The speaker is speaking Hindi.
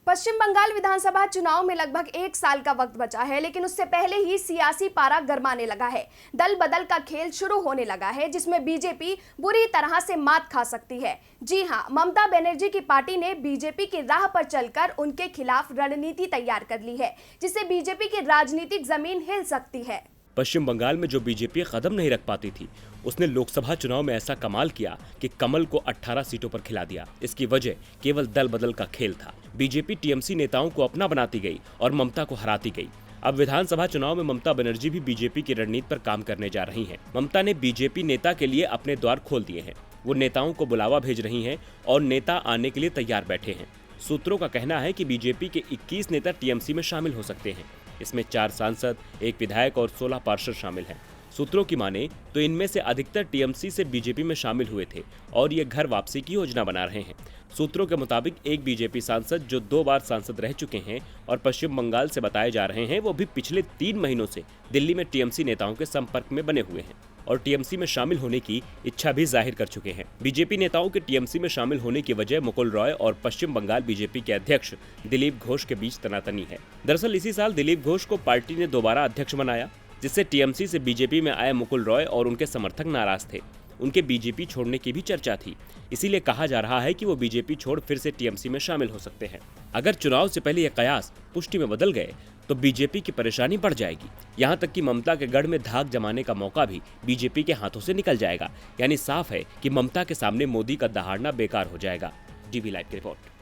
पश्चिम बंगाल विधानसभा चुनाव में लगभग एक साल का वक्त बचा है, लेकिन उससे पहले ही सियासी पारा गरमाने लगा है। दल बदल का खेल शुरू होने लगा है, जिसमें बीजेपी बुरी तरह से मात खा सकती है। जी हां, ममता बनर्जी की पार्टी ने बीजेपी की राह पर चलकर उनके खिलाफ रणनीति तैयार कर ली है, जिससे बीजेपी की राजनीतिक जमीन हिल सकती है। पश्चिम बंगाल में जो बीजेपी कदम नहीं रख पाती थी, उसने लोकसभा चुनाव में ऐसा कमाल किया कि कमल को 18 सीटों पर खिला दिया। इसकी वजह केवल दल बदल का खेल था। बीजेपी टीएमसी नेताओं को अपना बनाती गई और ममता को हराती गई। अब विधानसभा चुनाव में ममता बनर्जी भी बीजेपी की रणनीति पर काम करने जा रही हैं। ममता ने बीजेपी नेता के लिए अपने द्वार खोल दिए हैं। वो नेताओं को बुलावा भेज रही हैं और नेता आने के लिए तैयार बैठे हैं। सूत्रों का कहना है कि बीजेपी के 21 नेता टीएमसी में शामिल हो सकते हैं। इसमें 4 सांसद, 1 विधायक और 16 पार्षद शामिल हैं। सूत्रों की माने तो इनमें से अधिकतर टीएमसी से बीजेपी में शामिल हुए थे और ये घर वापसी की योजना बना रहे हैं। सूत्रों के मुताबिक एक बीजेपी सांसद जो 2 बार सांसद रह चुके हैं और पश्चिम बंगाल से बताए जा रहे हैं, वो भी पिछले 3 महीनों से दिल्ली में टीएमसी नेताओं के संपर्क में बने हुए हैं और टीएमसी में शामिल होने की इच्छा भी जाहिर कर चुके हैं। बीजेपी नेताओं के टीएमसी में शामिल होने की वजह मुकुल रॉय और पश्चिम बंगाल बीजेपी के अध्यक्ष दिलीप घोष के बीच तनातनी है। दरअसल इसी साल दिलीप घोष को पार्टी ने दोबारा अध्यक्ष बनाया, जिससे टीएमसी से बीजेपी में आए मुकुल रॉय और उनके समर्थक नाराज थे। उनके बीजेपी छोड़ने की भी चर्चा थी। इसीलिए कहा जा रहा है कि वो बीजेपी छोड़ फिर से टीएमसी में शामिल हो सकते हैं। अगर चुनाव से पहले ये कयास पुष्टि में बदल गए तो बीजेपी की परेशानी बढ़ जाएगी। यहाँ तक कि ममता के गढ़ में धाक जमाने का मौका भी बीजेपी के हाथों से निकल जाएगा। यानी साफ है कि ममता के सामने मोदी का दहाड़ना बेकार हो जाएगा। डीवी लाइव की रिपोर्ट।